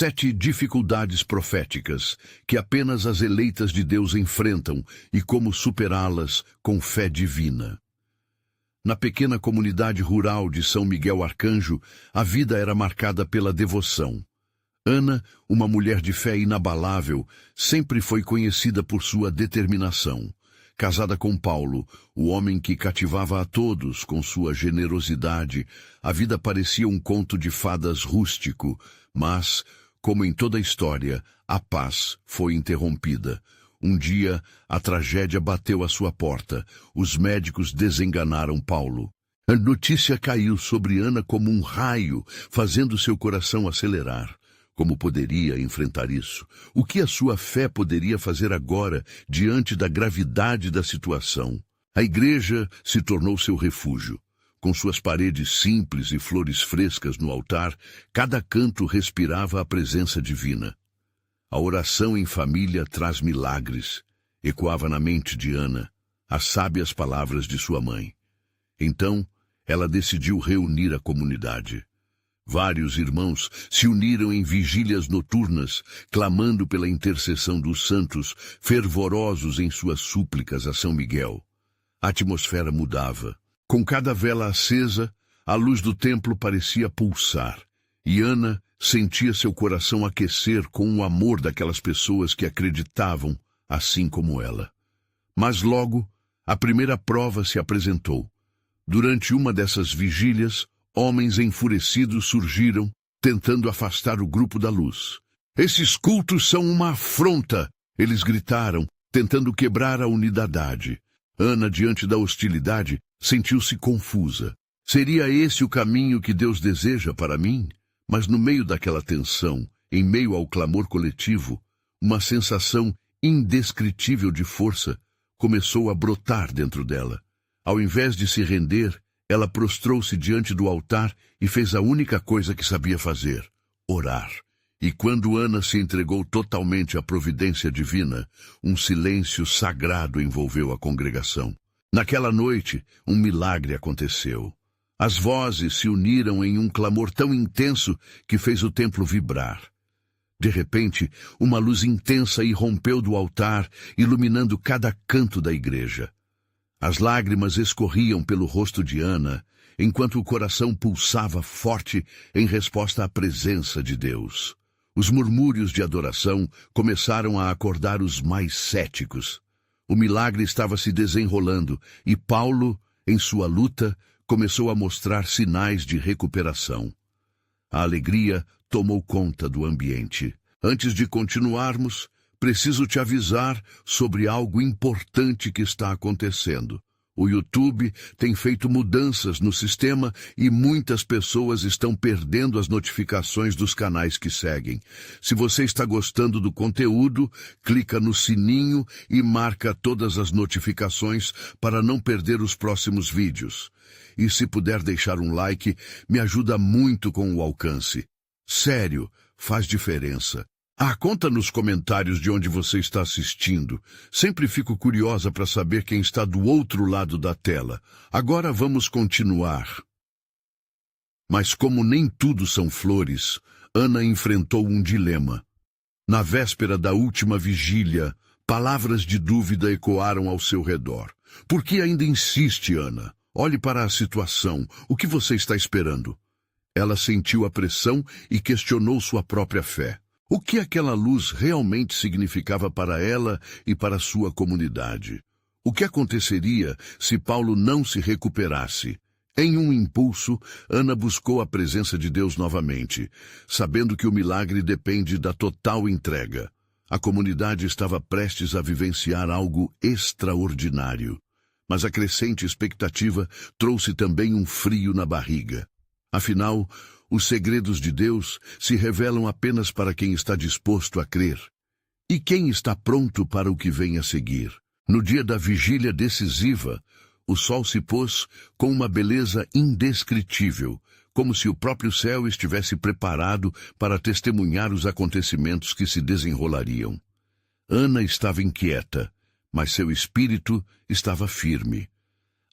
7 dificuldades proféticas que apenas as eleitas de Deus enfrentam e como superá-las com fé divina. Na pequena comunidade rural de São Miguel Arcanjo, a vida era marcada pela devoção. Ana, uma mulher de fé inabalável, sempre foi conhecida por sua determinação. Casada com Paulo, o homem que cativava a todos com sua generosidade, a vida parecia um conto de fadas rústico, mas, como em toda a história, a paz foi interrompida. Um dia, a tragédia bateu à sua porta. Os médicos desenganaram Paulo. A notícia caiu sobre Ana como um raio, fazendo seu coração acelerar. Como poderia enfrentar isso? O que a sua fé poderia fazer agora, diante da gravidade da situação? A igreja se tornou seu refúgio. Com suas paredes simples e flores frescas no altar, cada canto respirava a presença divina. A oração em família traz milagres, ecoava na mente de Ana as sábias palavras de sua mãe. Então, ela decidiu reunir a comunidade. Vários irmãos se uniram em vigílias noturnas, clamando pela intercessão dos santos, fervorosos em suas súplicas a São Miguel. A atmosfera mudava. Com cada vela acesa, a luz do templo parecia pulsar, e Ana sentia seu coração aquecer com o amor daquelas pessoas que acreditavam, assim como ela. Mas logo, a primeira prova se apresentou. Durante uma dessas vigílias, homens enfurecidos surgiram, tentando afastar o grupo da luz. Esses cultos são uma afronta, eles gritaram, tentando quebrar a unidade. Ana, diante da hostilidade, sentiu-se confusa. Seria esse o caminho que Deus deseja para mim? Mas no meio daquela tensão, em meio ao clamor coletivo, uma sensação indescritível de força começou a brotar dentro dela. Ao invés de se render, ela prostrou-se diante do altar e fez a única coisa que sabia fazer: orar. E quando Ana se entregou totalmente à providência divina, um silêncio sagrado envolveu a congregação. Naquela noite, um milagre aconteceu. As vozes se uniram em um clamor tão intenso que fez o templo vibrar. De repente, uma luz intensa irrompeu do altar, iluminando cada canto da igreja. As lágrimas escorriam pelo rosto de Ana, enquanto o coração pulsava forte em resposta à presença de Deus. Os murmúrios de adoração começaram a acordar os mais céticos. O milagre estava se desenrolando e Paulo, em sua luta, começou a mostrar sinais de recuperação. A alegria tomou conta do ambiente. Antes de continuarmos, preciso te avisar sobre algo importante que está acontecendo. O YouTube tem feito mudanças no sistema e muitas pessoas estão perdendo as notificações dos canais que seguem. Se você está gostando do conteúdo, clica no sininho e marca todas as notificações para não perder os próximos vídeos. E se puder deixar um like, me ajuda muito com o alcance. Sério, faz diferença. Conta nos comentários de onde você está assistindo. Sempre fico curiosa para saber quem está do outro lado da tela. Agora vamos continuar. Mas como nem tudo são flores, Ana enfrentou um dilema. Na véspera da última vigília, palavras de dúvida ecoaram ao seu redor. Por que ainda insiste, Ana? Olhe para a situação. O que você está esperando? Ela sentiu a pressão e questionou sua própria fé. O que aquela luz realmente significava para ela e para sua comunidade? O que aconteceria se Paulo não se recuperasse? Em um impulso, Ana buscou a presença de Deus novamente, sabendo que o milagre depende da total entrega. A comunidade estava prestes a vivenciar algo extraordinário, mas a crescente expectativa trouxe também um frio na barriga. Afinal, os segredos de Deus se revelam apenas para quem está disposto a crer. E quem está pronto para o que vem a seguir? No dia da vigília decisiva, o sol se pôs com uma beleza indescritível, como se o próprio céu estivesse preparado para testemunhar os acontecimentos que se desenrolariam. Ana estava inquieta, mas seu espírito estava firme.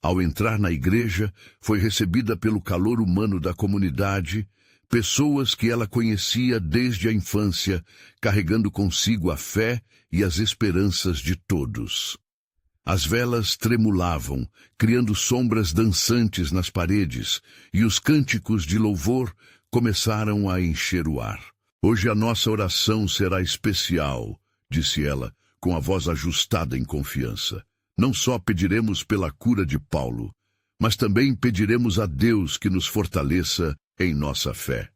Ao entrar na igreja, foi recebida pelo calor humano da comunidade, Pessoas que ela conhecia desde a infância, carregando consigo a fé e as esperanças de todos. As velas tremulavam, criando sombras dançantes nas paredes, e os cânticos de louvor começaram a encher o ar. Hoje a nossa oração será especial, disse ela, com a voz ajustada em confiança. Não só pediremos pela cura de Paulo, mas também pediremos a Deus que nos fortaleça em nossa fé.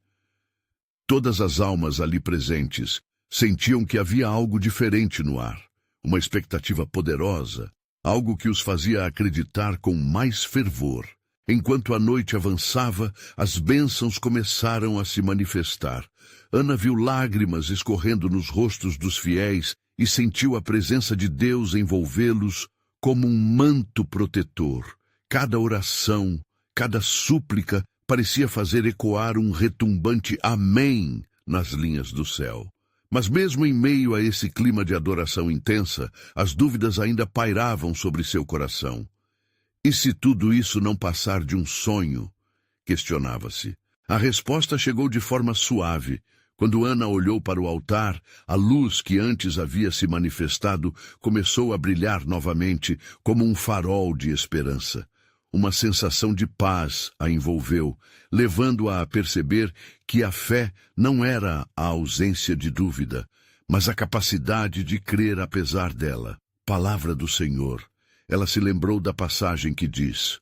Todas as almas ali presentes sentiam que havia algo diferente no ar, uma expectativa poderosa, algo que os fazia acreditar com mais fervor. Enquanto a noite avançava, as bênçãos começaram a se manifestar. Ana viu lágrimas escorrendo nos rostos dos fiéis e sentiu a presença de Deus envolvê-los como um manto protetor. Cada oração, cada súplica parecia fazer ecoar um retumbante amém nas linhas do céu. Mas mesmo em meio a esse clima de adoração intensa, as dúvidas ainda pairavam sobre seu coração. E se tudo isso não passar de um sonho? Questionava-se. A resposta chegou de forma suave. Quando Ana olhou para o altar, a luz que antes havia se manifestado começou a brilhar novamente como um farol de esperança. Uma sensação de paz a envolveu, levando-a a perceber que a fé não era a ausência de dúvida, mas a capacidade de crer apesar dela. Palavra do Senhor. Ela se lembrou da passagem que diz: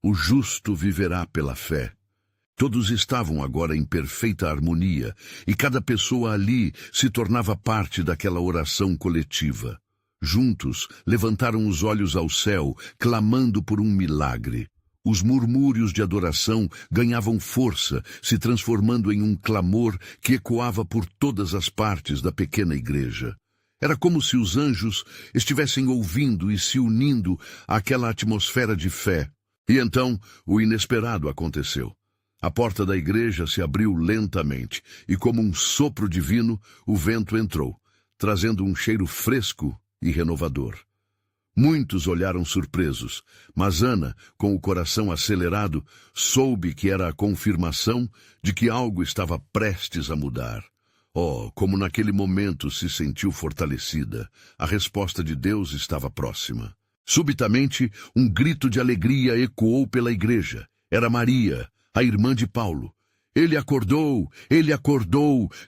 "O justo viverá pela fé." Todos estavam agora em perfeita harmonia, e cada pessoa ali se tornava parte daquela oração coletiva. Juntos, levantaram os olhos ao céu, clamando por um milagre. Os murmúrios de adoração ganhavam força, se transformando em um clamor que ecoava por todas as partes da pequena igreja. Era como se os anjos estivessem ouvindo e se unindo àquela atmosfera de fé. E então, o inesperado aconteceu. A porta da igreja se abriu lentamente, e como um sopro divino, o vento entrou, trazendo um cheiro fresco e renovador. Muitos olharam surpresos, mas Ana, com o coração acelerado, soube que era a confirmação de que algo estava prestes a mudar. Oh, como naquele momento se sentiu fortalecida. A resposta de Deus estava próxima. Subitamente, um grito de alegria ecoou pela igreja. Era Maria, a irmã de Paulo. Ele acordou,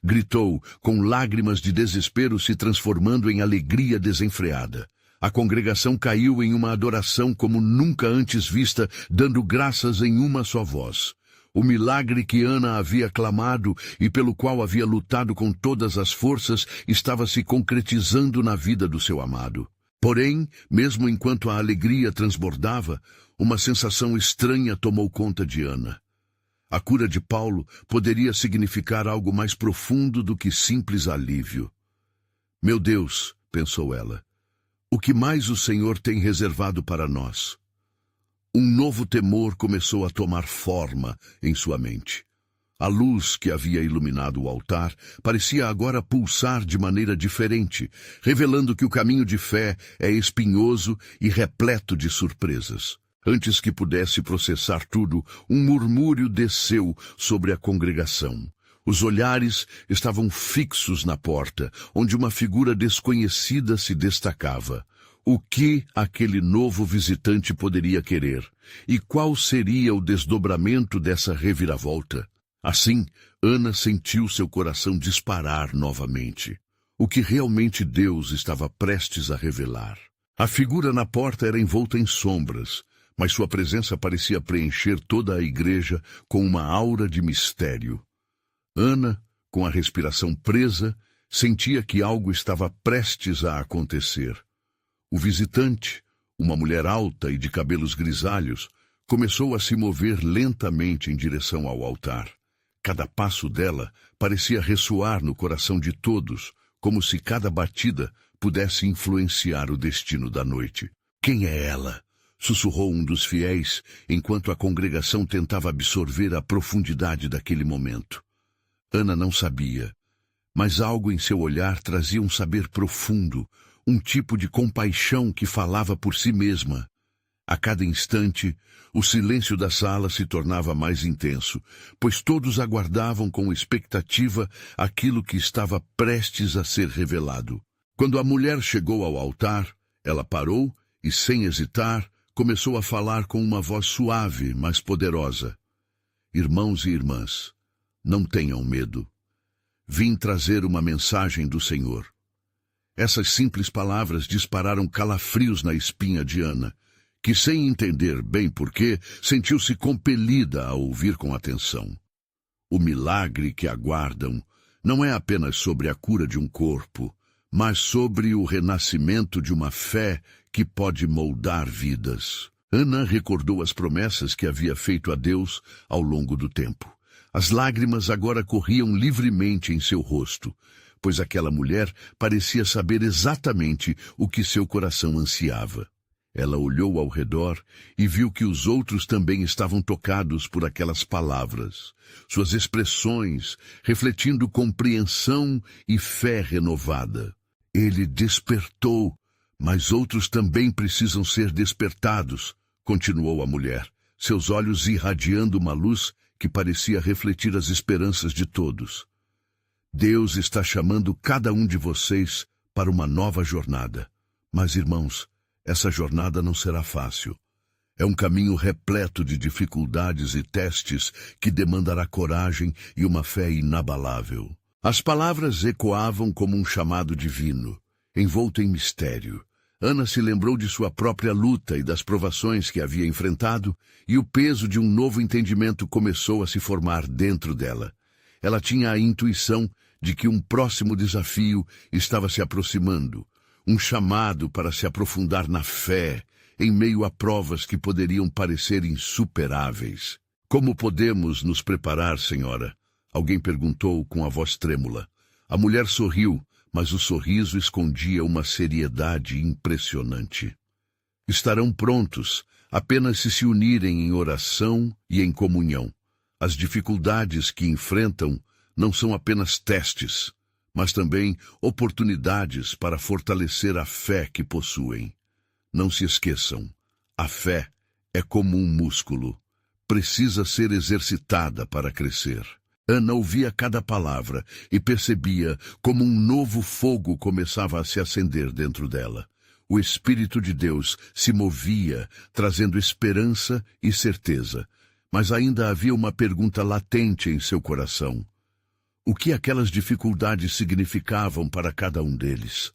gritou, com lágrimas de desespero se transformando em alegria desenfreada. A congregação caiu em uma adoração como nunca antes vista, dando graças em uma só voz. O milagre que Ana havia clamado e pelo qual havia lutado com todas as forças estava se concretizando na vida do seu amado. Porém, mesmo enquanto a alegria transbordava, uma sensação estranha tomou conta de Ana. A cura de Paulo poderia significar algo mais profundo do que simples alívio. Meu Deus, pensou ela, o que mais o Senhor tem reservado para nós? Um novo temor começou a tomar forma em sua mente. A luz que havia iluminado o altar parecia agora pulsar de maneira diferente, revelando que o caminho de fé é espinhoso e repleto de surpresas. Antes que pudesse processar tudo, um murmúrio desceu sobre a congregação. Os olhares estavam fixos na porta, onde uma figura desconhecida se destacava. O que aquele novo visitante poderia querer? E qual seria o desdobramento dessa reviravolta? Assim, Ana sentiu seu coração disparar novamente. O que realmente Deus estava prestes a revelar? A figura na porta era envolta em sombras, mas sua presença parecia preencher toda a igreja com uma aura de mistério. Ana, com a respiração presa, sentia que algo estava prestes a acontecer. O visitante, uma mulher alta e de cabelos grisalhos, começou a se mover lentamente em direção ao altar. Cada passo dela parecia ressoar no coração de todos, como se cada batida pudesse influenciar o destino da noite. Quem é ela? Sussurrou um dos fiéis, enquanto a congregação tentava absorver a profundidade daquele momento. Ana não sabia, mas algo em seu olhar trazia um saber profundo, um tipo de compaixão que falava por si mesma. A cada instante, o silêncio da sala se tornava mais intenso, pois todos aguardavam com expectativa aquilo que estava prestes a ser revelado. Quando a mulher chegou ao altar, ela parou e, sem hesitar, começou a falar com uma voz suave, mas poderosa. Irmãos e irmãs, não tenham medo. Vim trazer uma mensagem do Senhor. Essas simples palavras dispararam calafrios na espinha de Ana, que, sem entender bem porquê, sentiu-se compelida a ouvir com atenção. O milagre que aguardam não é apenas sobre a cura de um corpo, mas sobre o renascimento de uma fé que pode moldar vidas. Ana recordou as promessas que havia feito a Deus ao longo do tempo. As lágrimas agora corriam livremente em seu rosto, pois aquela mulher parecia saber exatamente o que seu coração ansiava. Ela olhou ao redor e viu que os outros também estavam tocados por aquelas palavras, suas expressões refletindo compreensão e fé renovada. Ele despertou, mas outros também precisam ser despertados, continuou a mulher, seus olhos irradiando uma luz que parecia refletir as esperanças de todos. Deus está chamando cada um de vocês para uma nova jornada. Mas, irmãos, essa jornada não será fácil. É um caminho repleto de dificuldades e testes que demandará coragem e uma fé inabalável. As palavras ecoavam como um chamado divino, envolto em mistério. Ana se lembrou de sua própria luta e das provações que havia enfrentado, e o peso de um novo entendimento começou a se formar dentro dela. Ela tinha a intuição de que um próximo desafio estava se aproximando, um chamado para se aprofundar na fé, em meio a provas que poderiam parecer insuperáveis. Como podemos nos preparar, senhora? Alguém perguntou com a voz trêmula. A mulher sorriu, mas o sorriso escondia uma seriedade impressionante. Estarão prontos, apenas se unirem em oração e em comunhão. As dificuldades que enfrentam não são apenas testes, mas também oportunidades para fortalecer a fé que possuem. Não se esqueçam, a fé é como um músculo, precisa ser exercitada para crescer. Ana ouvia cada palavra e percebia como um novo fogo começava a se acender dentro dela. O Espírito de Deus se movia, trazendo esperança e certeza, mas ainda havia uma pergunta latente em seu coração. O que aquelas dificuldades significavam para cada um deles?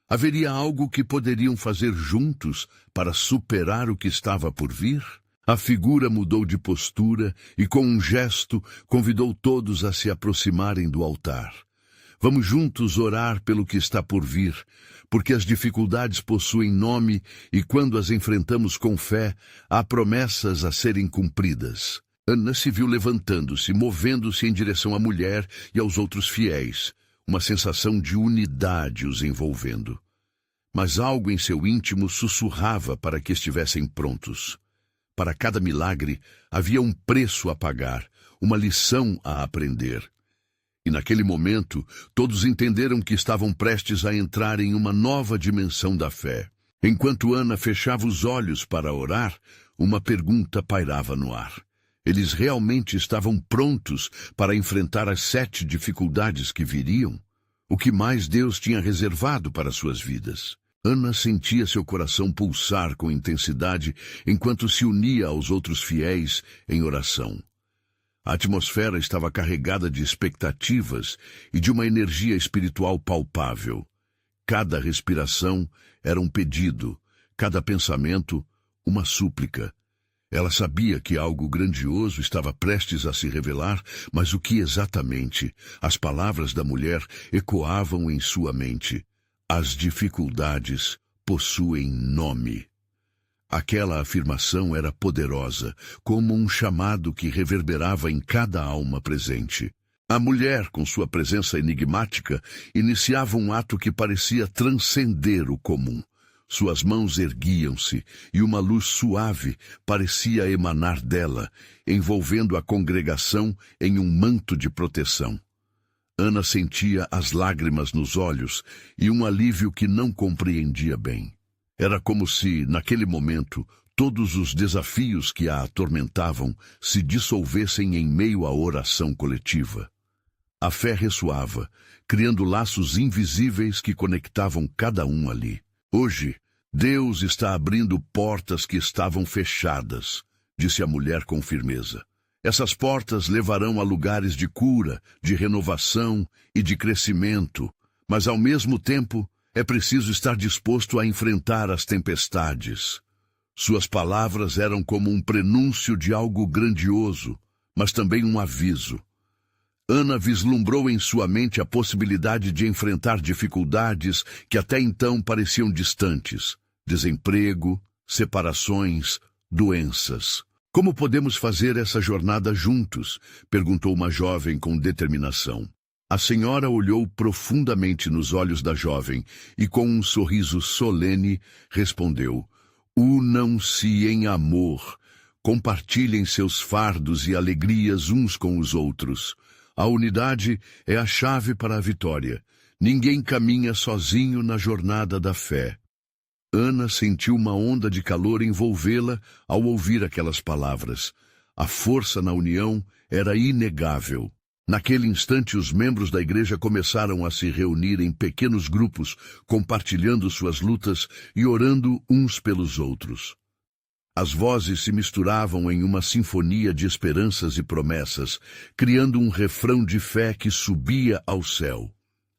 Haveria algo que poderiam fazer juntos para superar o que estava por vir? A figura mudou de postura e, com um gesto, convidou todos a se aproximarem do altar. Vamos juntos orar pelo que está por vir, porque as dificuldades possuem nome e, quando as enfrentamos com fé, há promessas a serem cumpridas. Ana se viu levantando-se, movendo-se em direção à mulher e aos outros fiéis, uma sensação de unidade os envolvendo. Mas algo em seu íntimo sussurrava para que estivessem prontos. Para cada milagre havia um preço a pagar, uma lição a aprender. E naquele momento, todos entenderam que estavam prestes a entrar em uma nova dimensão da fé. Enquanto Ana fechava os olhos para orar, uma pergunta pairava no ar. Eles realmente estavam prontos para enfrentar as 7 dificuldades que viriam? O que mais Deus tinha reservado para suas vidas? Ana sentia seu coração pulsar com intensidade enquanto se unia aos outros fiéis em oração. A atmosfera estava carregada de expectativas e de uma energia espiritual palpável. Cada respiração era um pedido, cada pensamento, uma súplica. Ela sabia que algo grandioso estava prestes a se revelar, mas o que exatamente? As palavras da mulher ecoavam em sua mente. As dificuldades possuem nome. Aquela afirmação era poderosa, como um chamado que reverberava em cada alma presente. A mulher, com sua presença enigmática, iniciava um ato que parecia transcender o comum. Suas mãos erguiam-se e uma luz suave parecia emanar dela, envolvendo a congregação em um manto de proteção. Ana sentia as lágrimas nos olhos e um alívio que não compreendia bem. Era como se, naquele momento, todos os desafios que a atormentavam se dissolvessem em meio à oração coletiva. A fé ressoava, criando laços invisíveis que conectavam cada um ali. Hoje, Deus está abrindo portas que estavam fechadas, disse a mulher com firmeza. Essas portas levarão a lugares de cura, de renovação e de crescimento, mas ao mesmo tempo é preciso estar disposto a enfrentar as tempestades. Suas palavras eram como um prenúncio de algo grandioso, mas também um aviso. Ana vislumbrou em sua mente a possibilidade de enfrentar dificuldades que até então pareciam distantes: desemprego, separações, doenças. Como podemos fazer essa jornada juntos? Perguntou uma jovem com determinação. A senhora olhou profundamente nos olhos da jovem e, com um sorriso solene, respondeu: unam-se em amor, compartilhem seus fardos e alegrias uns com os outros. A unidade é a chave para a vitória. Ninguém caminha sozinho na jornada da fé. Ana sentiu uma onda de calor envolvê-la ao ouvir aquelas palavras. A força na união era inegável. Naquele instante, os membros da igreja começaram a se reunir em pequenos grupos, compartilhando suas lutas e orando uns pelos outros. As vozes se misturavam em uma sinfonia de esperanças e promessas, criando um refrão de fé que subia ao céu.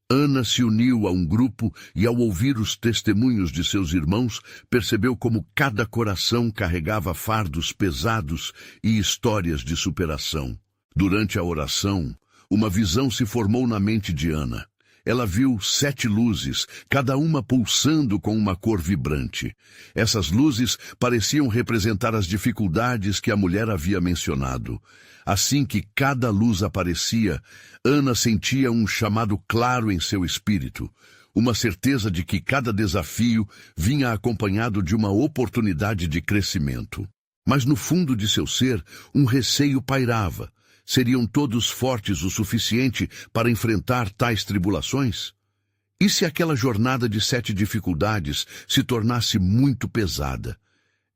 Ana se uniu a um grupo e, ao ouvir os testemunhos de seus irmãos, percebeu como cada coração carregava fardos pesados e histórias de superação. Durante a oração, uma visão se formou na mente de Ana. Ela viu 7 luzes, cada uma pulsando com uma cor vibrante. Essas luzes pareciam representar as dificuldades que a mulher havia mencionado. Assim que cada luz aparecia, Ana sentia um chamado claro em seu espírito, uma certeza de que cada desafio vinha acompanhado de uma oportunidade de crescimento. Mas no fundo de seu ser, um receio pairava. Seriam todos fortes o suficiente para enfrentar tais tribulações? E se aquela jornada de 7 dificuldades se tornasse muito pesada?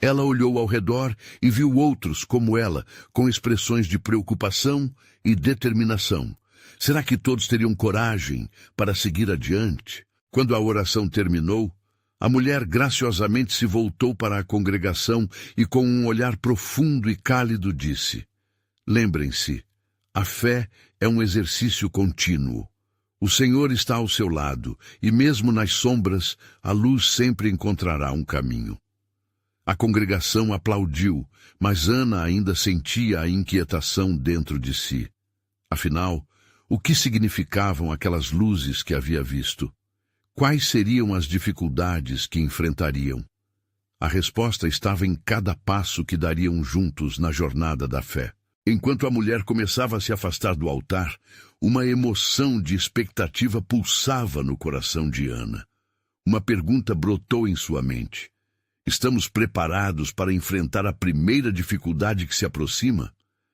Ela olhou ao redor e viu outros como ela, com expressões de preocupação e determinação. Será que todos teriam coragem para seguir adiante? Quando a oração terminou, a mulher graciosamente se voltou para a congregação e, com um olhar profundo e cálido, disse: lembrem-se, a fé é um exercício contínuo. O Senhor está ao seu lado, e mesmo nas sombras, a luz sempre encontrará um caminho. A congregação aplaudiu, mas Ana ainda sentia a inquietação dentro de si. Afinal, o que significavam aquelas luzes que havia visto? Quais seriam as dificuldades que enfrentariam? A resposta estava em cada passo que dariam juntos na jornada da fé. Enquanto a mulher começava a se afastar do altar, uma emoção de expectativa pulsava no coração de Ana. Uma pergunta brotou em sua mente. Estamos preparados para enfrentar a primeira dificuldade que se aproxima?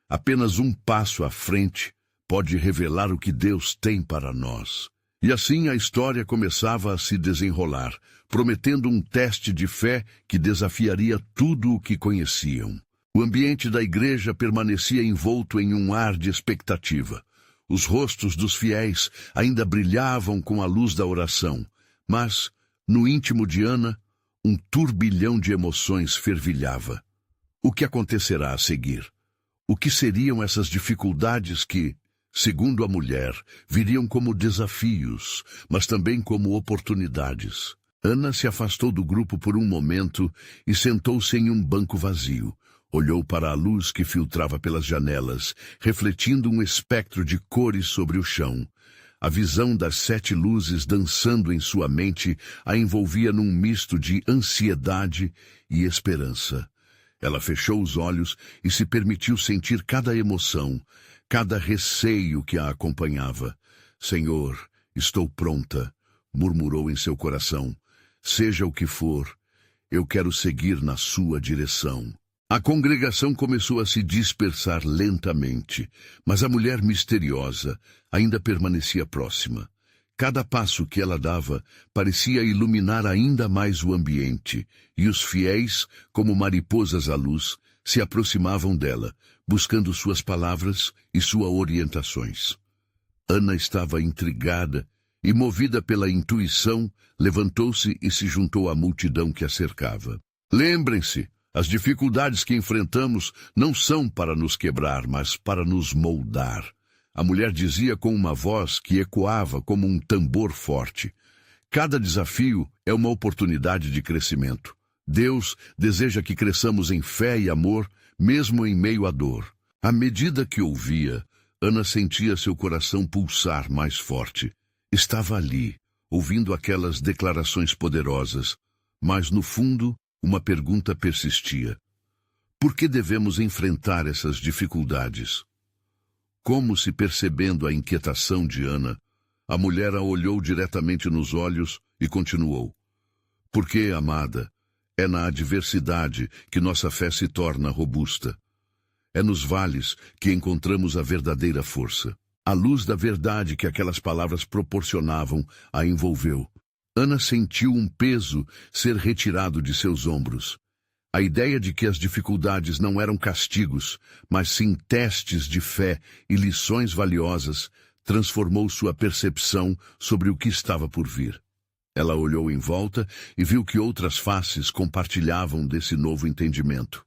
Apenas um passo à frente pode revelar o que Deus tem para nós. E assim a história começava a se desenrolar, prometendo um teste de fé que desafiaria tudo o que conheciam. O ambiente da igreja permanecia envolto em um ar de expectativa. Os rostos dos fiéis ainda brilhavam com a luz da oração, mas, no íntimo de Ana, um turbilhão de emoções fervilhava. O que acontecerá a seguir? O que seriam essas dificuldades que, segundo a mulher, viriam como desafios, mas também como oportunidades? Ana se afastou do grupo por um momento e sentou-se em um banco vazio. Olhou para a luz que filtrava pelas janelas, refletindo um espectro de cores sobre o chão. A visão das 7 luzes dançando em sua mente a envolvia num misto de ansiedade e esperança. Ela fechou os olhos e se permitiu sentir cada emoção, cada receio que a acompanhava. Senhor, estou pronta, murmurou em seu coração. Seja o que for, eu quero seguir na sua direção. A congregação começou a se dispersar lentamente, mas a mulher misteriosa ainda permanecia próxima. Cada passo que ela dava parecia iluminar ainda mais o ambiente, e os fiéis, como mariposas à luz, se aproximavam dela, buscando suas palavras e suas orientações. Ana estava intrigada e, movida pela intuição, levantou-se e se juntou à multidão que a cercava. Lembrem-se, as dificuldades que enfrentamos não são para nos quebrar, mas para nos moldar. A mulher dizia com uma voz que ecoava como um tambor forte. Cada desafio é uma oportunidade de crescimento. Deus deseja que cresçamos em fé e amor, mesmo em meio à dor. À medida que ouvia, Ana sentia seu coração pulsar mais forte. Estava ali, ouvindo aquelas declarações poderosas, mas no fundo, uma pergunta persistia. Por que devemos enfrentar essas dificuldades? Como se percebendo a inquietação de Ana, a mulher a olhou diretamente nos olhos e continuou. Porque, amada, é na adversidade que nossa fé se torna robusta. É nos vales que encontramos a verdadeira força. A luz da verdade que aquelas palavras proporcionavam a envolveu. Ana sentiu um peso ser retirado de seus ombros. A ideia de que as dificuldades não eram castigos, mas sim testes de fé e lições valiosas, transformou sua percepção sobre o que estava por vir. Ela olhou em volta e viu que outras faces compartilhavam desse novo entendimento.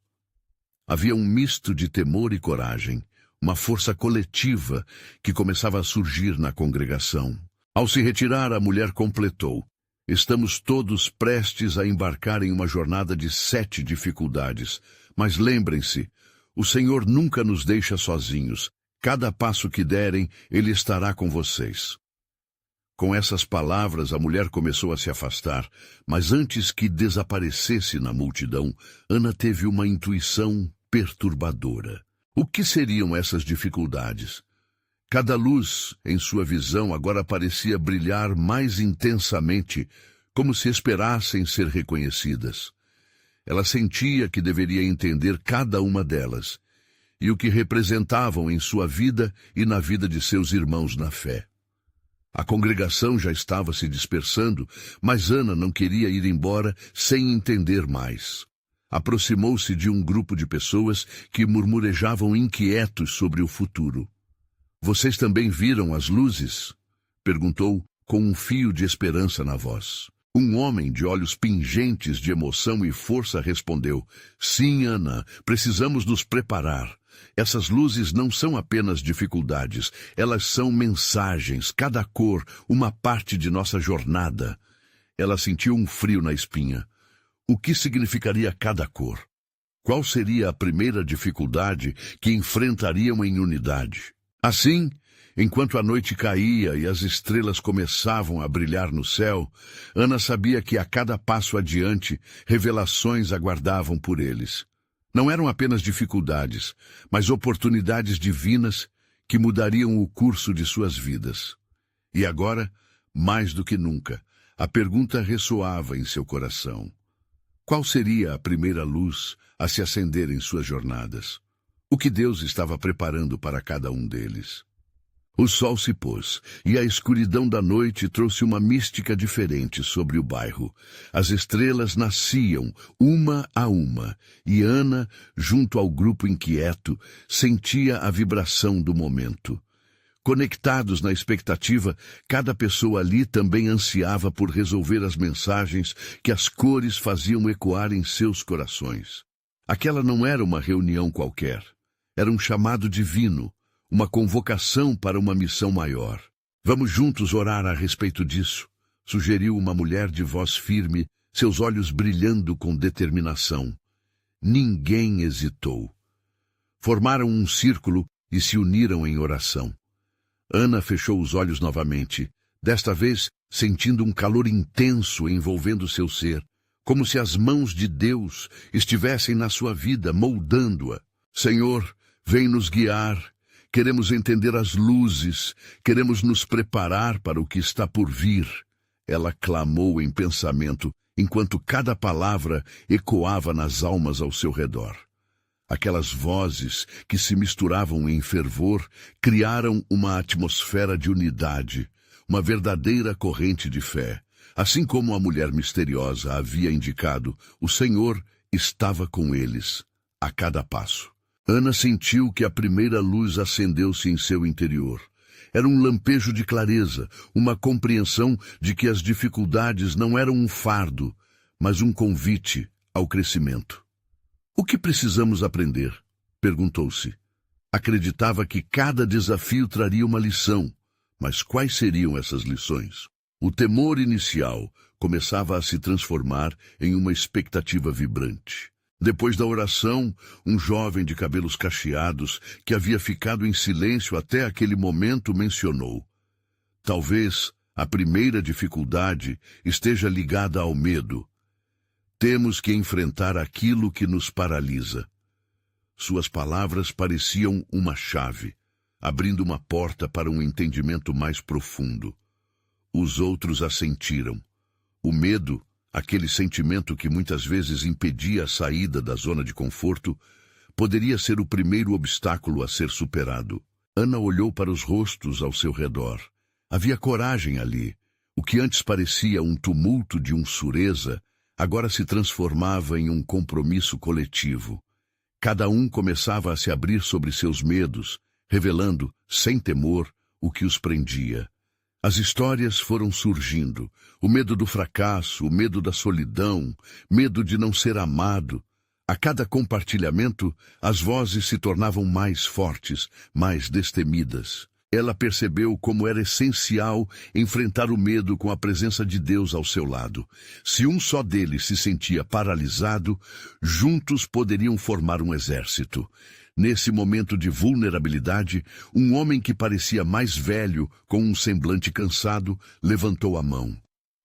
Havia um misto de temor e coragem, uma força coletiva que começava a surgir na congregação. Ao se retirar, a mulher completou. Estamos todos prestes a embarcar em uma jornada de 7 dificuldades. Mas lembrem-se, o Senhor nunca nos deixa sozinhos. Cada passo que derem, Ele estará com vocês. Com essas palavras, a mulher começou a se afastar, mas antes que desaparecesse na multidão, Ana teve uma intuição perturbadora. O que seriam essas dificuldades? Cada luz, em sua visão, agora parecia brilhar mais intensamente, como se esperassem ser reconhecidas. Ela sentia que deveria entender cada uma delas, e o que representavam em sua vida e na vida de seus irmãos na fé. A congregação já estava se dispersando, mas Ana não queria ir embora sem entender mais. Aproximou-se de um grupo de pessoas que murmurejavam inquietos sobre o futuro. Vocês também viram as luzes? Perguntou com um fio de esperança na voz. Um homem de olhos pingentes de emoção e força respondeu, sim, Ana, precisamos nos preparar. Essas luzes não são apenas dificuldades, elas são mensagens, cada cor, uma parte de nossa jornada. Ela sentiu um frio na espinha. O que significaria cada cor? Qual seria a primeira dificuldade que enfrentariam em unidade? Assim, enquanto a noite caía e as estrelas começavam a brilhar no céu, Ana sabia que a cada passo adiante, revelações aguardavam por eles. Não eram apenas dificuldades, mas oportunidades divinas que mudariam o curso de suas vidas. E agora, mais do que nunca, a pergunta ressoava em seu coração. Qual seria a primeira luz a se acender em suas jornadas? O que Deus estava preparando para cada um deles? O sol se pôs, e a escuridão da noite trouxe uma mística diferente sobre o bairro. As estrelas nasciam, uma a uma, e Ana, junto ao grupo inquieto, sentia a vibração do momento. Conectados na expectativa, cada pessoa ali também ansiava por resolver as mensagens que as cores faziam ecoar em seus corações. Aquela não era uma reunião qualquer. Era um chamado divino, uma convocação para uma missão maior. Vamos juntos orar a respeito disso, sugeriu uma mulher de voz firme, seus olhos brilhando com determinação. Ninguém hesitou. Formaram um círculo e se uniram em oração. Ana fechou os olhos novamente, desta vez sentindo um calor intenso envolvendo seu ser, como se as mãos de Deus estivessem na sua vida, moldando-a. Senhor, vem nos guiar. Queremos entender as luzes, queremos nos preparar para o que está por vir. Ela clamou em pensamento, enquanto cada palavra ecoava nas almas ao seu redor. Aquelas vozes que se misturavam em fervor criaram uma atmosfera de unidade, uma verdadeira corrente de fé. Assim como a mulher misteriosa havia indicado, o Senhor estava com eles, a cada passo. Ana sentiu que a primeira luz acendeu-se em seu interior. Era um lampejo de clareza, uma compreensão de que as dificuldades não eram um fardo, mas um convite ao crescimento. O que precisamos aprender? Perguntou-se. Acreditava que cada desafio traria uma lição, mas quais seriam essas lições? O temor inicial começava a se transformar em uma expectativa vibrante. Depois da oração, um jovem de cabelos cacheados, que havia ficado em silêncio até aquele momento, mencionou: talvez a primeira dificuldade esteja ligada ao medo. Temos que enfrentar aquilo que nos paralisa. Suas palavras pareciam uma chave, abrindo uma porta para um entendimento mais profundo. Os outros assentiram. O medo, aquele sentimento que muitas vezes impedia a saída da zona de conforto, poderia ser o primeiro obstáculo a ser superado. Ana olhou para os rostos ao seu redor. Havia coragem ali. O que antes parecia um tumulto de sureza, agora se transformava em um compromisso coletivo. Cada um começava a se abrir sobre seus medos, revelando, sem temor, o que os prendia. As histórias foram surgindo, o medo do fracasso, o medo da solidão, medo de não ser amado. A cada compartilhamento, as vozes se tornavam mais fortes, mais destemidas. Ela percebeu como era essencial enfrentar o medo com a presença de Deus ao seu lado. Se um só deles se sentia paralisado, juntos poderiam formar um exército. Nesse momento de vulnerabilidade, um homem que parecia mais velho, com um semblante cansado, levantou a mão.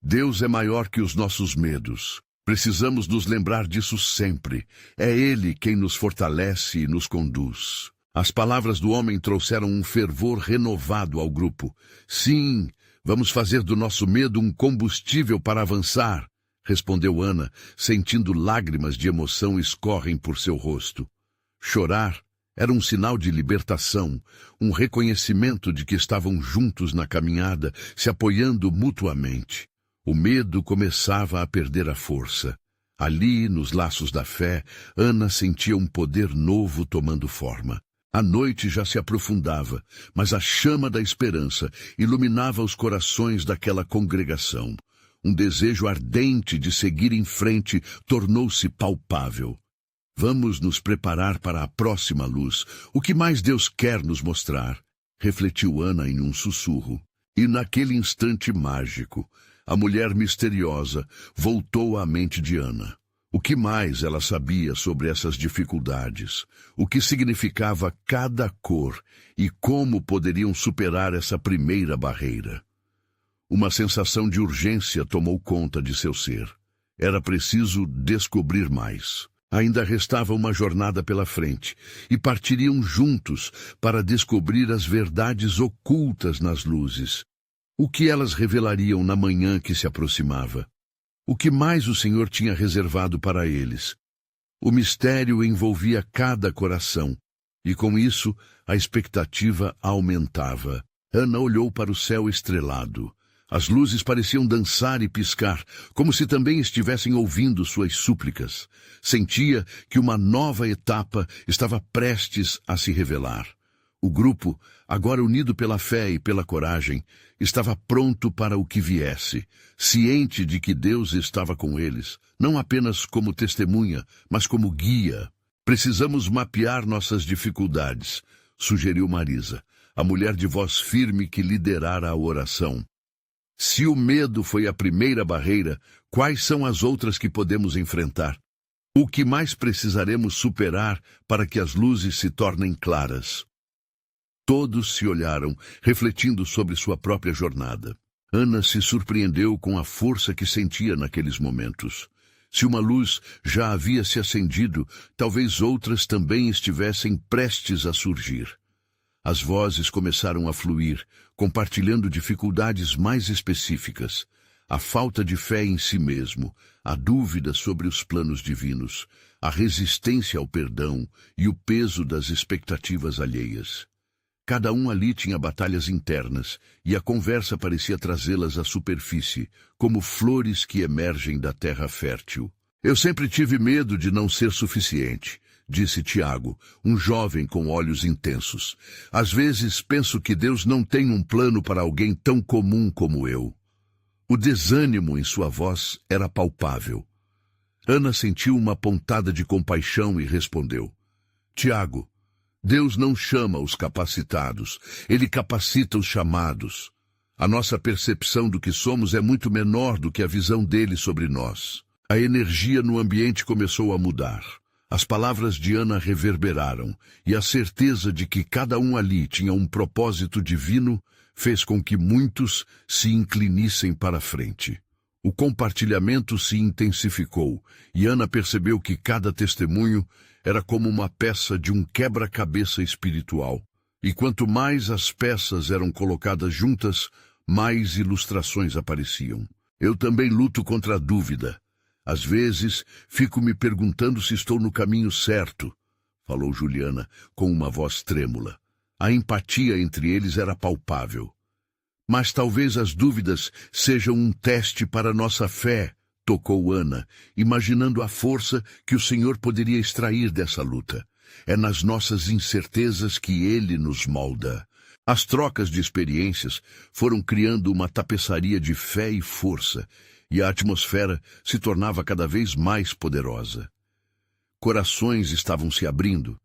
Deus é maior que os nossos medos. Precisamos nos lembrar disso sempre. É Ele quem nos fortalece e nos conduz. As palavras do homem trouxeram um fervor renovado ao grupo. Sim, vamos fazer do nosso medo um combustível para avançar, respondeu Ana, sentindo lágrimas de emoção escorrem por seu rosto. Chorar era um sinal de libertação, um reconhecimento de que estavam juntos na caminhada, se apoiando mutuamente. O medo começava a perder a força. Ali, nos laços da fé, Ana sentia um poder novo tomando forma. A noite já se aprofundava, mas a chama da esperança iluminava os corações daquela congregação. Um desejo ardente de seguir em frente tornou-se palpável. Vamos nos preparar para a próxima luz. O que mais Deus quer nos mostrar? Refletiu Ana em um sussurro. E naquele instante mágico, a mulher misteriosa voltou à mente de Ana. O que mais ela sabia sobre essas dificuldades? O que significava cada cor e como poderiam superar essa primeira barreira? Uma sensação de urgência tomou conta de seu ser. Era preciso descobrir mais. Ainda restava uma jornada pela frente, e partiriam juntos para descobrir as verdades ocultas nas luzes. O que elas revelariam na manhã que se aproximava? O que mais o Senhor tinha reservado para eles? O mistério envolvia cada coração, e com isso a expectativa aumentava. Ana olhou para o céu estrelado. As luzes pareciam dançar e piscar, como se também estivessem ouvindo suas súplicas. Sentia que uma nova etapa estava prestes a se revelar. O grupo, agora unido pela fé e pela coragem, estava pronto para o que viesse, ciente de que Deus estava com eles, não apenas como testemunha, mas como guia. Precisamos mapear nossas dificuldades, sugeriu Marisa, a mulher de voz firme que liderara a oração. Se o medo foi a primeira barreira, quais são as outras que podemos enfrentar? O que mais precisaremos superar para que as luzes se tornem claras? Todos se olharam, refletindo sobre sua própria jornada. Ana se surpreendeu com a força que sentia naqueles momentos. Se uma luz já havia se acendido, talvez outras também estivessem prestes a surgir. As vozes começaram a fluir, compartilhando dificuldades mais específicas, a falta de fé em si mesmo, a dúvida sobre os planos divinos, a resistência ao perdão e o peso das expectativas alheias. Cada um ali tinha batalhas internas, e a conversa parecia trazê-las à superfície, como flores que emergem da terra fértil. Eu sempre tive medo de não ser suficiente, disse Tiago, um jovem com olhos intensos. Às vezes penso que Deus não tem um plano para alguém tão comum como eu. O desânimo em sua voz era palpável. Ana sentiu uma pontada de compaixão e respondeu: Tiago, Deus não chama os capacitados, Ele capacita os chamados. A nossa percepção do que somos é muito menor do que a visão dele sobre nós. A energia no ambiente começou a mudar. As palavras de Ana reverberaram, e a certeza de que cada um ali tinha um propósito divino fez com que muitos se inclinissem para a frente. O compartilhamento se intensificou, e Ana percebeu que cada testemunho era como uma peça de um quebra-cabeça espiritual. E quanto mais as peças eram colocadas juntas, mais ilustrações apareciam. Eu também luto contra a dúvida. Às vezes, fico me perguntando se estou no caminho certo, falou Juliana, com uma voz trêmula. A empatia entre eles era palpável. Mas talvez as dúvidas sejam um teste para nossa fé, tocou Ana, imaginando a força que o Senhor poderia extrair dessa luta. É nas nossas incertezas que Ele nos molda. As trocas de experiências foram criando uma tapeçaria de fé e força, e a atmosfera se tornava cada vez mais poderosa. Corações estavam se abrindo,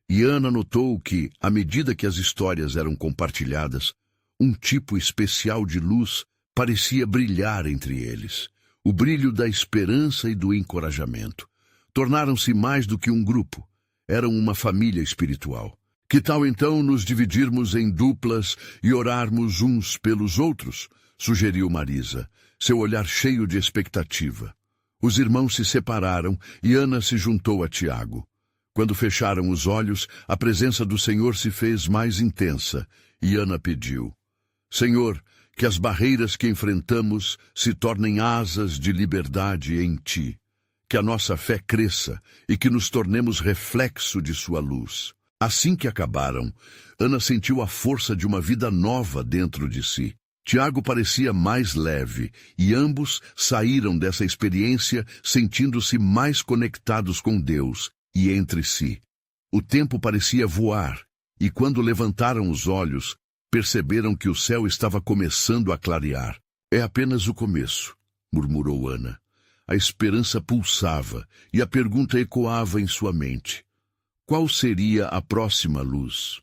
e Ana notou que, à medida que as histórias eram compartilhadas, um tipo especial de luz parecia brilhar entre eles. O brilho da esperança e do encorajamento. Tornaram-se mais do que um grupo. Eram uma família espiritual. Que tal então nos dividirmos em duplas e orarmos uns pelos outros? Sugeriu Marisa, seu olhar cheio de expectativa. Os irmãos se separaram e Ana se juntou a Tiago. Quando fecharam os olhos, a presença do Senhor se fez mais intensa e Ana pediu: Senhor, que as barreiras que enfrentamos se tornem asas de liberdade em Ti. Que a nossa fé cresça e que nos tornemos reflexo de Sua luz. Assim que acabaram, Ana sentiu a força de uma vida nova dentro de si. Tiago parecia mais leve e ambos saíram dessa experiência sentindo-se mais conectados com Deus e entre si. O tempo parecia voar e quando levantaram os olhos, perceberam que o céu estava começando a clarear. É apenas o começo, murmurou Ana. A esperança pulsava e a pergunta ecoava em sua mente. Qual seria a próxima luz?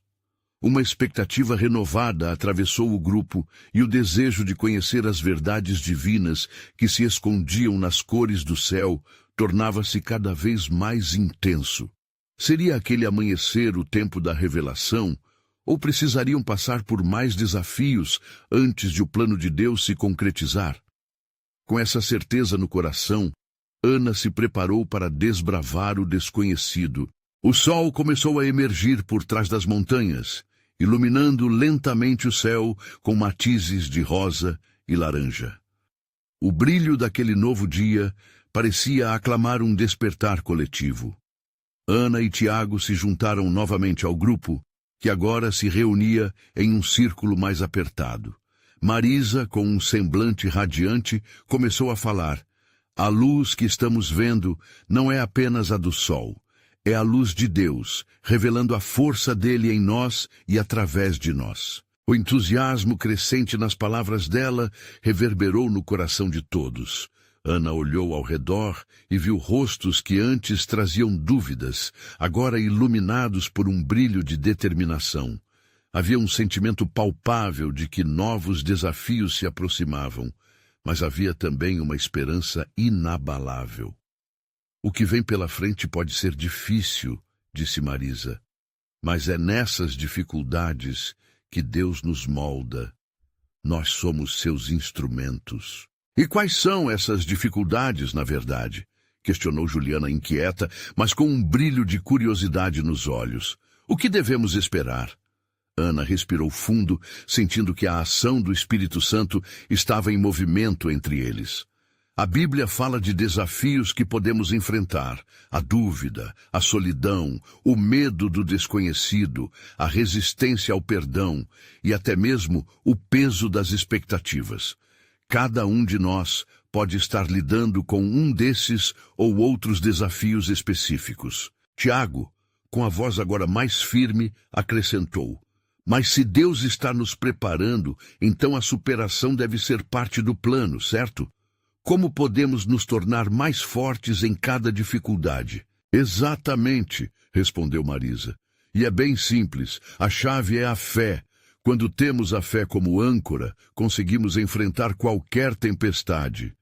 Uma expectativa renovada atravessou o grupo e o desejo de conhecer as verdades divinas que se escondiam nas cores do céu tornava-se cada vez mais intenso. Seria aquele amanhecer o tempo da revelação? Ou precisariam passar por mais desafios antes de o plano de Deus se concretizar? Com essa certeza no coração, Ana se preparou para desbravar o desconhecido. O sol começou a emergir por trás das montanhas, iluminando lentamente o céu com matizes de rosa e laranja. O brilho daquele novo dia parecia aclamar um despertar coletivo. Ana e Tiago se juntaram novamente ao grupo, que agora se reunia em um círculo mais apertado. Marisa, com um semblante radiante, começou a falar. A luz que estamos vendo não é apenas a do sol. É a luz de Deus, revelando a força dele em nós e através de nós. O entusiasmo crescente nas palavras dela reverberou no coração de todos. Ana olhou ao redor e viu rostos que antes traziam dúvidas, agora iluminados por um brilho de determinação. Havia um sentimento palpável de que novos desafios se aproximavam, mas havia também uma esperança inabalável. O que vem pela frente pode ser difícil, disse Marisa, mas é nessas dificuldades que Deus nos molda. Nós somos seus instrumentos. E quais são essas dificuldades, na verdade? Questionou Juliana inquieta, mas com um brilho de curiosidade nos olhos. O que devemos esperar? Ana respirou fundo, sentindo que a ação do Espírito Santo estava em movimento entre eles. A Bíblia fala de desafios que podemos enfrentar: a dúvida, a solidão, o medo do desconhecido, a resistência ao perdão e até mesmo o peso das expectativas. Cada um de nós pode estar lidando com um desses ou outros desafios específicos. Tiago, com a voz agora mais firme, acrescentou: mas se Deus está nos preparando, então a superação deve ser parte do plano, certo? Como podemos nos tornar mais fortes em cada dificuldade? Exatamente, respondeu Marisa. E é bem simples, a chave é a fé. Quando temos a fé como âncora, conseguimos enfrentar qualquer tempestade.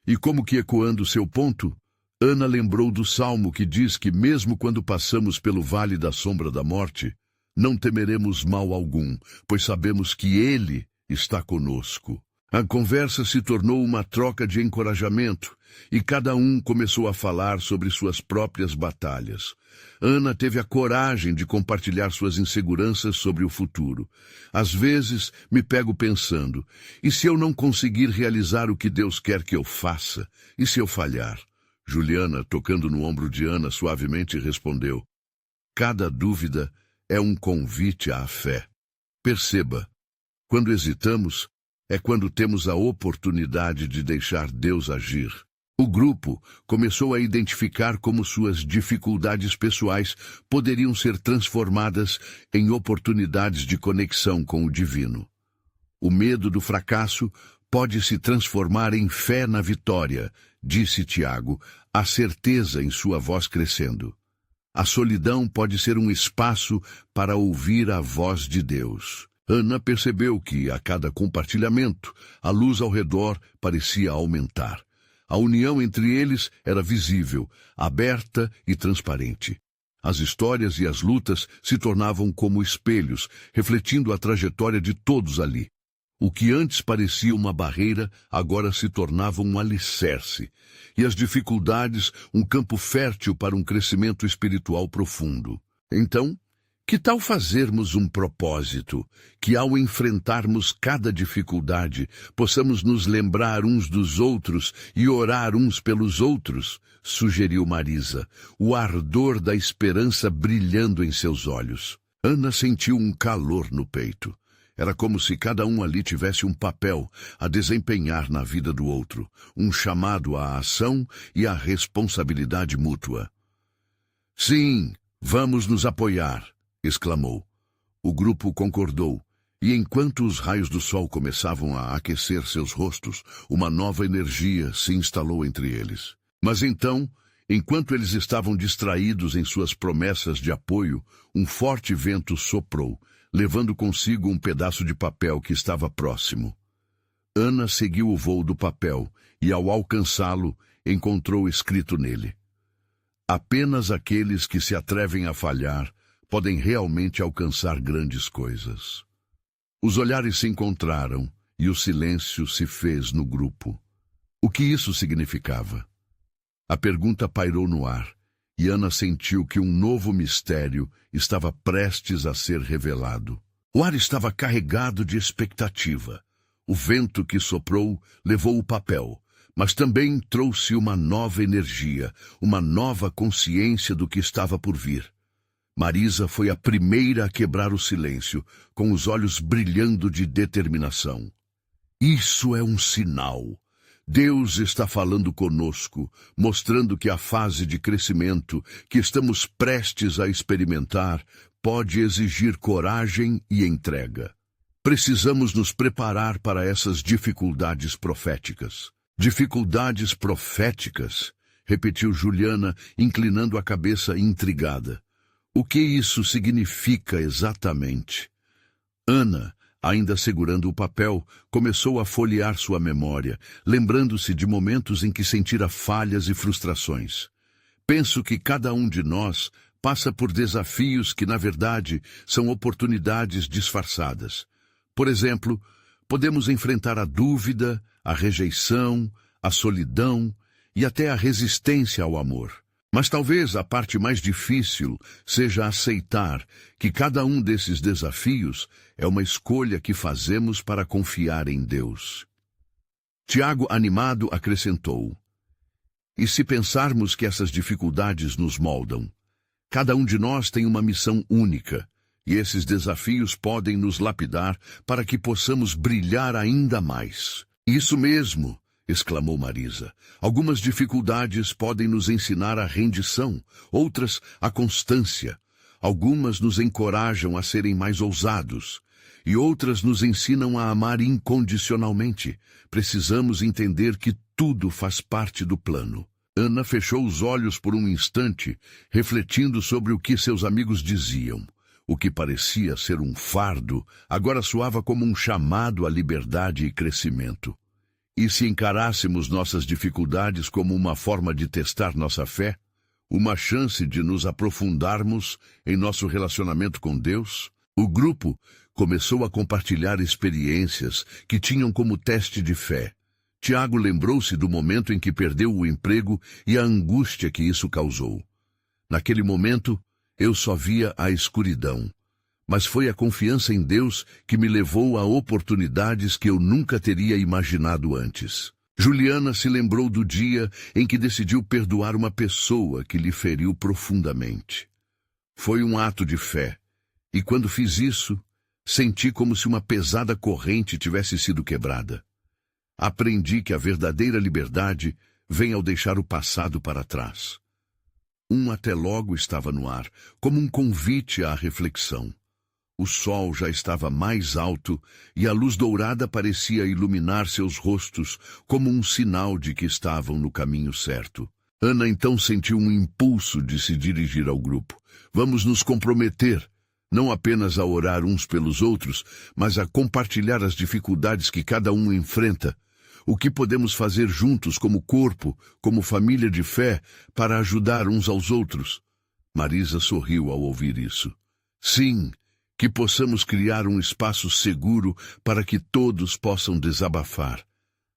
E como que ecoando seu ponto, Ana lembrou do salmo que diz que mesmo quando passamos pelo vale da sombra da morte, não temeremos mal algum, pois sabemos que Ele está conosco. A conversa se tornou uma troca de encorajamento e cada um começou a falar sobre suas próprias batalhas. Ana teve a coragem de compartilhar suas inseguranças sobre o futuro. Às vezes, me pego pensando, e se eu não conseguir realizar o que Deus quer que eu faça? E se eu falhar? Juliana, tocando no ombro de Ana, suavemente respondeu: cada dúvida é um convite à fé. Perceba, quando hesitamos, é quando temos a oportunidade de deixar Deus agir. O grupo começou a identificar como suas dificuldades pessoais poderiam ser transformadas em oportunidades de conexão com o divino. O medo do fracasso pode se transformar em fé na vitória, disse Tiago, a certeza em sua voz crescendo. A solidão pode ser um espaço para ouvir a voz de Deus. Ana percebeu que, a cada compartilhamento, a luz ao redor parecia aumentar. A união entre eles era visível, aberta e transparente. As histórias e as lutas se tornavam como espelhos, refletindo a trajetória de todos ali. O que antes parecia uma barreira, agora se tornava um alicerce, e as dificuldades um campo fértil para um crescimento espiritual profundo. Então, que tal fazermos um propósito, que ao enfrentarmos cada dificuldade, possamos nos lembrar uns dos outros e orar uns pelos outros? Sugeriu Marisa, o ardor da esperança brilhando em seus olhos. Ana sentiu um calor no peito. Era como se cada um ali tivesse um papel a desempenhar na vida do outro, um chamado à ação e à responsabilidade mútua. Sim, vamos nos apoiar, exclamou. O grupo concordou, e enquanto os raios do sol começavam a aquecer seus rostos, uma nova energia se instalou entre eles. Mas então, enquanto eles estavam distraídos em suas promessas de apoio, um forte vento soprou, levando consigo um pedaço de papel que estava próximo. Ana seguiu o voo do papel e, ao alcançá-lo, encontrou escrito nele: apenas aqueles que se atrevem a falhar podem realmente alcançar grandes coisas. Os olhares se encontraram e o silêncio se fez no grupo. O que isso significava? A pergunta pairou no ar, e Ana sentiu que um novo mistério estava prestes a ser revelado. O ar estava carregado de expectativa. O vento que soprou levou o papel, mas também trouxe uma nova energia, uma nova consciência do que estava por vir. Marisa foi a primeira a quebrar o silêncio, com os olhos brilhando de determinação. Isso é um sinal. Deus está falando conosco, mostrando que a fase de crescimento que estamos prestes a experimentar pode exigir coragem e entrega. Precisamos nos preparar para essas dificuldades proféticas. Dificuldades proféticas? Repetiu Juliana, inclinando a cabeça intrigada. O que isso significa exatamente? Ana, ainda segurando o papel, começou a folhear sua memória, lembrando-se de momentos em que sentira falhas e frustrações. Penso que cada um de nós passa por desafios que, na verdade, são oportunidades disfarçadas. Por exemplo, podemos enfrentar a dúvida, a rejeição, a solidão e até a resistência ao amor. Mas talvez a parte mais difícil seja aceitar que cada um desses desafios é uma escolha que fazemos para confiar em Deus. Tiago, animado, acrescentou: e se pensarmos que essas dificuldades nos moldam, cada um de nós tem uma missão única, e esses desafios podem nos lapidar para que possamos brilhar ainda mais. Isso mesmo, exclamou Marisa. Algumas dificuldades podem nos ensinar a rendição, outras a constância. Algumas nos encorajam a serem mais ousados, e outras nos ensinam a amar incondicionalmente. Precisamos entender que tudo faz parte do plano. Ana fechou os olhos por um instante, refletindo sobre o que seus amigos diziam. O que parecia ser um fardo, agora soava como um chamado à liberdade e crescimento. E se encarássemos nossas dificuldades como uma forma de testar nossa fé, uma chance de nos aprofundarmos em nosso relacionamento com Deus? O grupo começou a compartilhar experiências que tinham como teste de fé. Tiago lembrou-se do momento em que perdeu o emprego e a angústia que isso causou. Naquele momento, eu só via a escuridão, mas foi a confiança em Deus que me levou a oportunidades que eu nunca teria imaginado antes. Juliana se lembrou do dia em que decidiu perdoar uma pessoa que lhe feriu profundamente. Foi um ato de fé, e quando fiz isso, senti como se uma pesada corrente tivesse sido quebrada. Aprendi que a verdadeira liberdade vem ao deixar o passado para trás. Um até logo estava no ar, como um convite à reflexão. O sol já estava mais alto e a luz dourada parecia iluminar seus rostos como um sinal de que estavam no caminho certo. Ana então sentiu um impulso de se dirigir ao grupo. Vamos nos comprometer, não apenas a orar uns pelos outros, mas a compartilhar as dificuldades que cada um enfrenta. O que podemos fazer juntos como corpo, como família de fé, para ajudar uns aos outros? Marisa sorriu ao ouvir isso. Sim, que possamos criar um espaço seguro para que todos possam desabafar.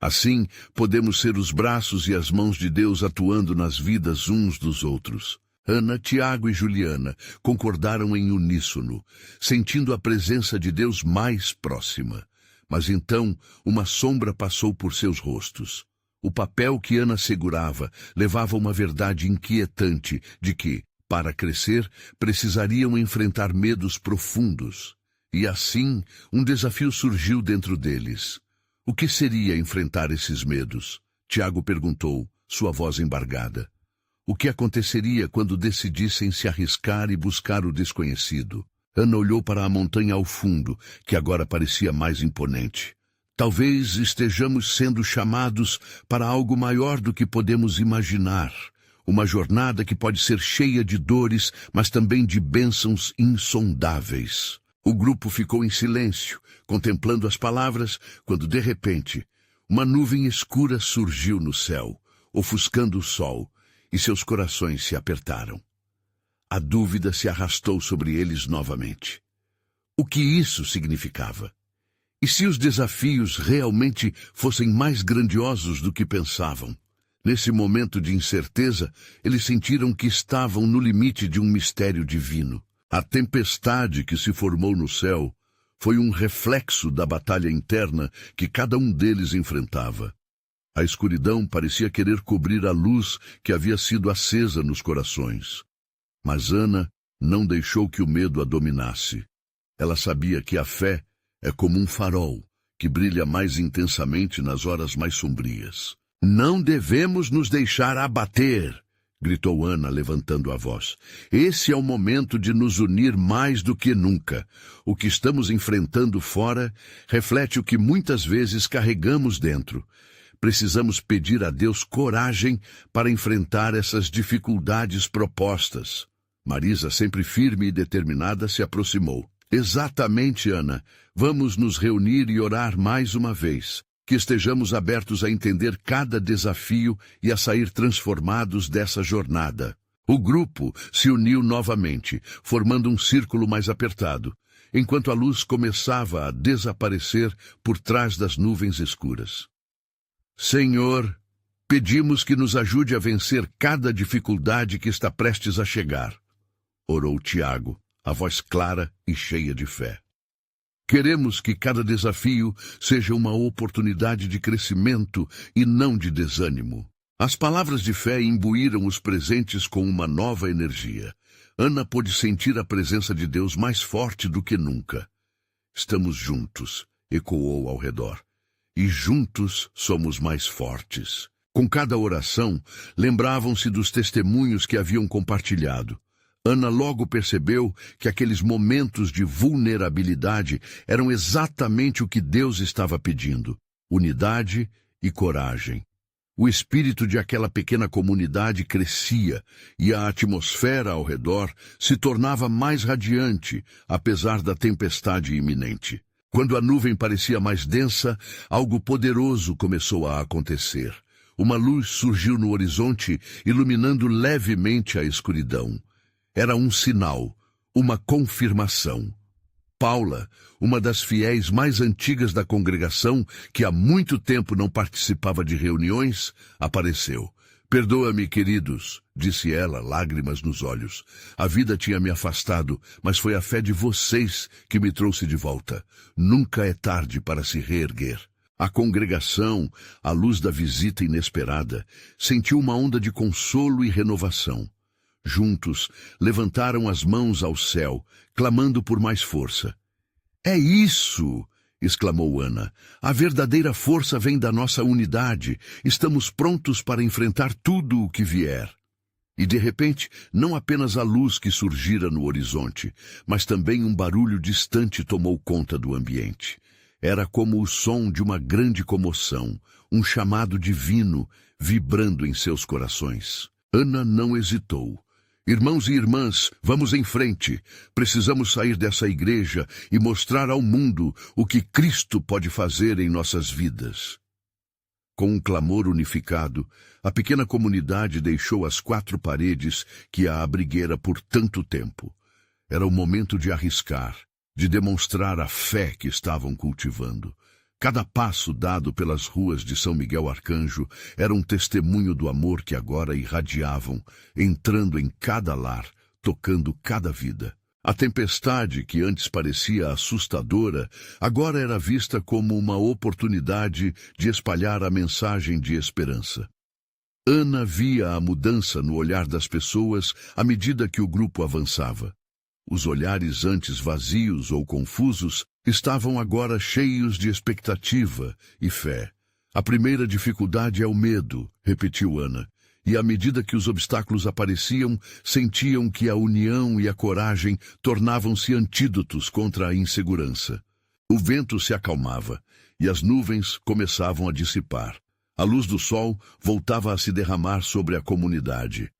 Assim, podemos ser os braços e as mãos de Deus atuando nas vidas uns dos outros. Ana, Tiago e Juliana concordaram em uníssono, sentindo a presença de Deus mais próxima. Mas então uma sombra passou por seus rostos. O papel que Ana segurava levava uma verdade inquietante de que, para crescer, precisariam enfrentar medos profundos. E assim, um desafio surgiu dentro deles. O que seria enfrentar esses medos? Tiago perguntou, sua voz embargada. O que aconteceria quando decidissem se arriscar e buscar o desconhecido? Ana olhou para a montanha ao fundo, que agora parecia mais imponente. Talvez estejamos sendo chamados para algo maior do que podemos imaginar. Uma jornada que pode ser cheia de dores, mas também de bênçãos insondáveis. O grupo ficou em silêncio, contemplando as palavras, quando de repente, uma nuvem escura surgiu no céu, ofuscando o sol, e seus corações se apertaram. A dúvida se arrastou sobre eles novamente. O que isso significava? E se os desafios realmente fossem mais grandiosos do que pensavam? Nesse momento de incerteza, eles sentiram que estavam no limite de um mistério divino. A tempestade que se formou no céu foi um reflexo da batalha interna que cada um deles enfrentava. A escuridão parecia querer cobrir a luz que havia sido acesa nos corações. Mas Ana não deixou que o medo a dominasse. Ela sabia que a fé é como um farol que brilha mais intensamente nas horas mais sombrias. Não devemos nos deixar abater, gritou Ana, levantando a voz. Esse é o momento de nos unir mais do que nunca. O que estamos enfrentando fora reflete o que muitas vezes carregamos dentro. Precisamos pedir a Deus coragem para enfrentar essas dificuldades propostas. Marisa, sempre firme e determinada, se aproximou. Exatamente, Ana. Vamos nos reunir e orar mais uma vez. Que estejamos abertos a entender cada desafio e a sair transformados dessa jornada. O grupo se uniu novamente, formando um círculo mais apertado, enquanto a luz começava a desaparecer por trás das nuvens escuras. Senhor, pedimos que nos ajude a vencer cada dificuldade que está prestes a chegar. Orou Tiago, a voz clara e cheia de fé. Queremos que cada desafio seja uma oportunidade de crescimento e não de desânimo. As palavras de fé imbuíram os presentes com uma nova energia. Ana pôde sentir a presença de Deus mais forte do que nunca. Estamos juntos, ecoou ao redor. E juntos somos mais fortes. Com cada oração, lembravam-se dos testemunhos que haviam compartilhado. Ana logo percebeu que aqueles momentos de vulnerabilidade eram exatamente o que Deus estava pedindo: unidade e coragem. O espírito de aquela pequena comunidade crescia e a atmosfera ao redor se tornava mais radiante, apesar da tempestade iminente. Quando a nuvem parecia mais densa, algo poderoso começou a acontecer. Uma luz surgiu no horizonte, iluminando levemente a escuridão. Era um sinal, uma confirmação. Paula, uma das fiéis mais antigas da congregação, que há muito tempo não participava de reuniões, apareceu. "Perdoa-me, queridos", disse ela, lágrimas nos olhos. "A vida tinha me afastado, mas foi a fé de vocês que me trouxe de volta. Nunca é tarde para se reerguer." A congregação, à luz da visita inesperada, sentiu uma onda de consolo e renovação. Juntos, levantaram as mãos ao céu, clamando por mais força. "É isso!" exclamou Ana. "A verdadeira força vem da nossa unidade. Estamos prontos para enfrentar tudo o que vier." E de repente, não apenas a luz que surgira no horizonte, mas também um barulho distante tomou conta do ambiente. Era como o som de uma grande comoção, um chamado divino vibrando em seus corações. Ana não hesitou. "Irmãos e irmãs, vamos em frente. Precisamos sair dessa igreja e mostrar ao mundo o que Cristo pode fazer em nossas vidas." Com um clamor unificado, a pequena comunidade deixou as 4 paredes que a abriguera por tanto tempo. Era o momento de arriscar, de demonstrar a fé que estavam cultivando. Cada passo dado pelas ruas de São Miguel Arcanjo era um testemunho do amor que agora irradiavam, entrando em cada lar, tocando cada vida. A tempestade, que antes parecia assustadora, agora era vista como uma oportunidade de espalhar a mensagem de esperança. Ana via a mudança no olhar das pessoas à medida que o grupo avançava. Os olhares antes vazios ou confusos estavam agora cheios de expectativa e fé. "A primeira dificuldade é o medo", repetiu Ana, e à medida que os obstáculos apareciam, sentiam que a união e a coragem tornavam-se antídotos contra a insegurança. O vento se acalmava e as nuvens começavam a dissipar. A luz do sol voltava a se derramar sobre a comunidade.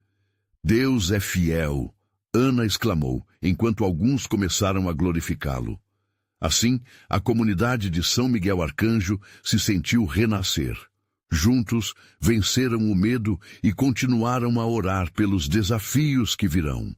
"Deus é fiel", Ana exclamou, enquanto alguns começaram a glorificá-lo. Assim, a comunidade de São Miguel Arcanjo se sentiu renascer. Juntos, venceram o medo e continuaram a orar pelos desafios que virão.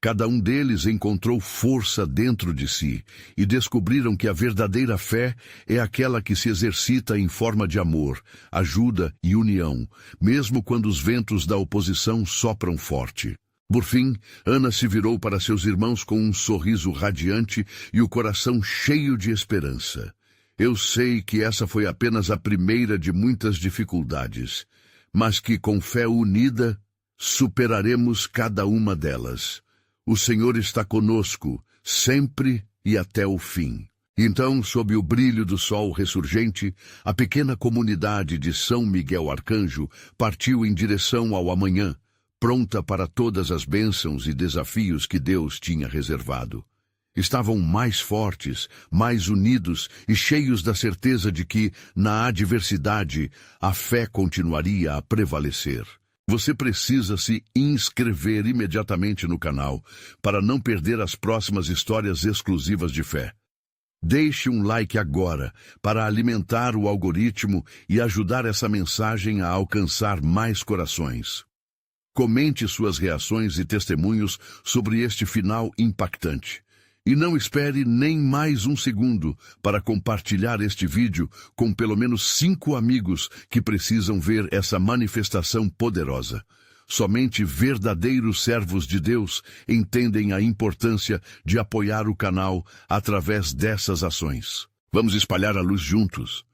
Cada um deles encontrou força dentro de si e descobriram que a verdadeira fé é aquela que se exercita em forma de amor, ajuda e união, mesmo quando os ventos da oposição sopram forte. Por fim, Ana se virou para seus irmãos com um sorriso radiante e o coração cheio de esperança. "Eu sei que essa foi apenas a primeira de muitas dificuldades, mas que com fé unida superaremos cada uma delas. O Senhor está conosco, sempre e até o fim." Então, sob o brilho do sol ressurgente, a pequena comunidade de São Miguel Arcanjo partiu em direção ao amanhã, pronta para todas as bênçãos e desafios que Deus tinha reservado. Estavam mais fortes, mais unidos e cheios da certeza de que, na adversidade, a fé continuaria a prevalecer. Você precisa se inscrever imediatamente no canal para não perder as próximas histórias exclusivas de fé. Deixe um like agora para alimentar o algoritmo e ajudar essa mensagem a alcançar mais corações. Comente suas reações e testemunhos sobre este final impactante. E não espere nem mais um segundo para compartilhar este vídeo com pelo menos 5 amigos que precisam ver essa manifestação poderosa. Somente verdadeiros servos de Deus entendem a importância de apoiar o canal através dessas ações. Vamos espalhar a luz juntos.